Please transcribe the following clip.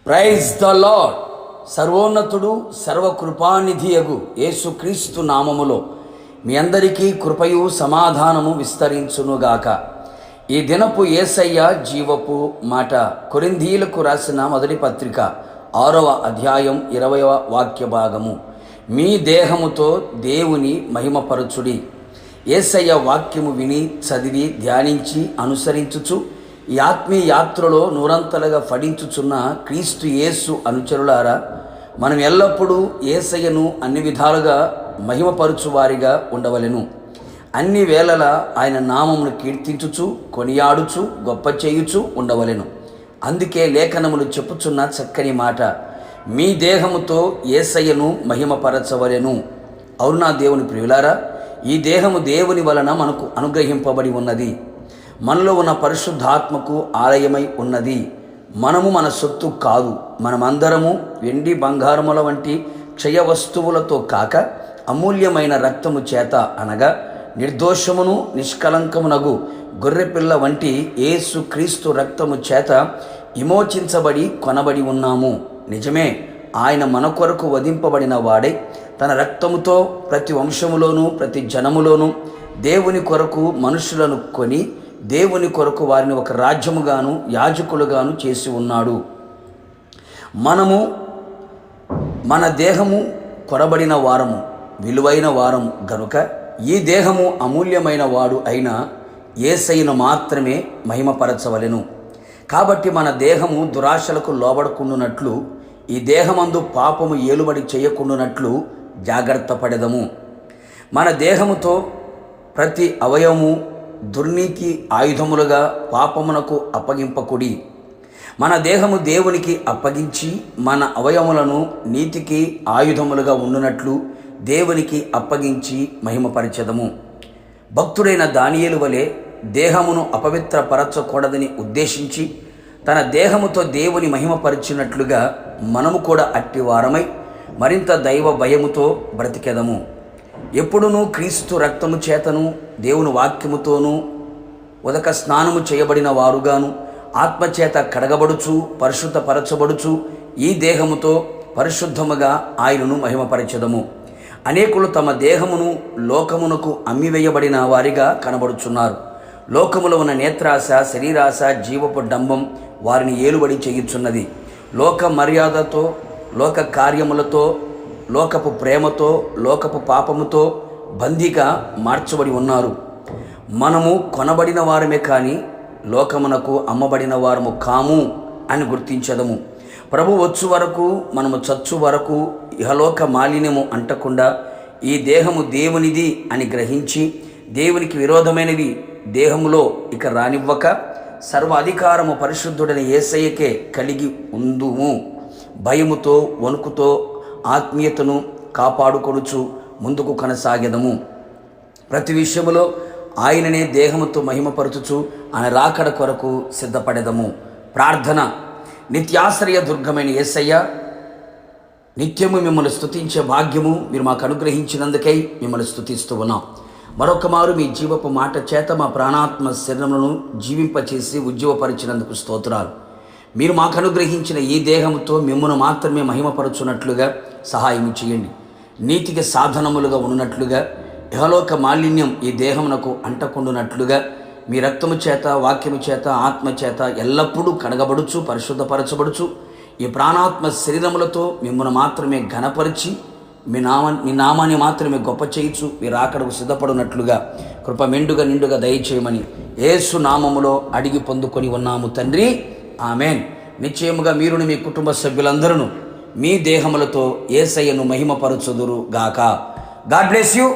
Praise the lord. సర్వోన్నతుడు సర్వకృపానిధియగు యేసుక్రీస్తు నామములో మీ అందరికీ కృపయు సమాధానము విస్తరించునుగాక. ఈ దినపు యేసయ్య జీవపు మాట. కొరింథీయులకు రాసిన మొదటి పత్రిక 6వ అధ్యాయం 20వ వాక్య భాగము. మీ దేహముతో దేవుని మహిమపరచుడి. యేసయ్య వాక్యము విని చదివి ధ్యానించి అనుసరించుచు ఈ ఆత్మీయ యాత్రలో నూరంతలుగా ఫలించుచున్న క్రీస్తు యేసు అనుచరులారా, మనం ఎల్లప్పుడూ యేసయ్యను అన్ని విధాలుగా మహిమపరచువారిగా ఉండవలెను. అన్ని వేళలా ఆయన నామమును కీర్తించుచు కొనియాడుచు గొప్ప చేయుచు ఉండవలెను. అందుకే లేఖనములు చెప్పుచున్న చక్కని మాట, మీ దేహముతో యేసయ్యను మహిమపరచవలెను. అవును నా దేవుని ప్రియులారా, ఈ దేహము దేవుని వలన మనకు అనుగ్రహింపబడి ఉన్నది. మనలో ఉన్న పరిశుద్ధాత్మకు ఆలయమై ఉన్నది. మనము మన సొత్తు కాదు. మనమందరము వెండి బంగారముల వంటి క్షయ వస్తువులతో కాక అమూల్యమైన రక్తము చేత, అనగా నిర్దోషమును నిష్కలంకమునగు గొర్రెపిల్ల వంటి యేసు క్రీస్తు రక్తము చేత విమోచించబడి కొనబడి ఉన్నాము. నిజమే, ఆయన మన కొరకు వధింపబడిన వాడై తన రక్తముతో ప్రతి వంశములోను ప్రతి జనములోను దేవుని కొరకు మనుషులను కొని దేవుని కొరకు వారిని ఒక రాజ్యముగాను యాజకులుగాను చేసి ఉన్నాడు. మనము మన దేహము కొనబడిన వారము, విలువైన వారం గనుక ఈ దేహము అమూల్యమైన వాడు అయిన యేసయ్యను మాత్రమే మహిమపరచవలెను. కాబట్టి మన దేహము దురాశలకు లోబడకుండునట్లు, ఈ దేహమందు పాపము ఏలుబడి చేయకుండునట్లు జాగ్రత్త పడెదము. మన దేహముతో ప్రతి అవయవము దుర్నీతి ఆయుధములుగా పాపమునకు అప్పగింపకుడి. మన దేహము దేవునికి అప్పగించి మన అవయవములను నీతికి ఆయుధములుగా ఉండునట్లు దేవునికి అప్పగించి మహిమపరచెదము. భక్తుడైన దానియేలు వలె దేహమును అపవిత్రపరచకూడదని ఉద్దేశించి తన దేహముతో దేవుని మహిమపరిచినట్లుగా మనము కూడా అట్టి వారమై మరింత దైవ భయముతో బ్రతికెదము. ఎప్పుడునూ క్రీస్తు రక్తము చేతను దేవుని వాక్యముతోనూ ఉదక స్నానము చేయబడిన వారుగాను ఆత్మచేత కడగబడుచు పరిశుద్ధపరచబడుచు ఈ దేహముతో పరిశుద్ధముగా ఆయనను మహిమపరచెదము. అనేకులు తమ దేహమును లోకమునకు అమ్మివేయబడిన వారిగా కనబడుచున్నారు. లోకములో ఉన్న నేత్రాశ, శరీరాశ, జీవపు డంబం వారిని ఏలుబడి చేయుచున్నది. లోక మర్యాదతో, లోక కార్యములతో, లోకపు ప్రేమతో, లోకపు పాపముతో బందీగా మార్చబడి ఉన్నారు. మనము కొనబడిన వారమే కానీ లోకమునకు అమ్మబడిన వారము కాము అని గుర్తించదము. ప్రభు వచ్చు వరకు, మనము చచ్చు వరకు ఇహలోక మాలిన్యము అంటకుండా ఈ దేహము దేవునిది అని గ్రహించి దేవునికి విరోధమైనవి దేహములో ఇక రానివ్వక సర్వ అధికారము పరిశుద్ధుడైన యేసయ్యకే కలిగి ఉందుము. భయముతో వణుకుతో ఆత్మీయతను కాపాడుకొనుచు ముందుకు కొనసాగెదము. ప్రతి విషయములో ఆయననే దేహముతో మహిమపరచుచు ఆయన రాకడ కొరకు సిద్ధపడెదము. ప్రార్థన. నిత్యాశ్రయ దుర్గమైన యేసయ్య, నిత్యము మిమ్మల్ని స్తుతించే భాగ్యము మీరు మాకు అనుగ్రహించినందుకై మిమ్మల్ని స్తుతిస్తూ ఉన్నాం. మరొక మారు మీ జీవపు మాట చేత మా ప్రాణాత్మ శరీరములను జీవింపచేసి ఉజ్జీవపరిచినందుకు స్తోత్రాలు. మీరు మాకు అనుగ్రహించిన ఈ దేహముతో మిమ్మల్ని మాత్రమే మహిమపరచున్నట్లుగా సహాయం చేయండి. నీతికి సాధనములుగా ఉన్నట్లుగా ఇహలోక మాలిన్యం ఈ దేహమునకు అంటకుండునట్లుగా మీ రక్తము చేత, వాక్యము చేత, ఆత్మ చేత ఎల్లప్పుడూ కడగబడుచు పరిశుద్ధపరచబడుచు ఈ ప్రాణాత్మ శరీరములతో మిమ్మల్ని మాత్రమే ఘనపరిచి మీ నామాన్ని మాత్రమే గొప్ప చేయుచు మీరు ఆకడకు సిద్ధపడినట్లుగా కృప మెండుగా నిండుగా దయచేయమని యేసు నామములో అడిగి పొందుకొని ఉన్నాము తండ్రి, ఆమెన్. నిశ్చయముగా మీరును మీ కుటుంబ సభ్యులందరూ మీ దేహములతో యేసయ్యను మహిమపరచుదురు గాక. God bless you.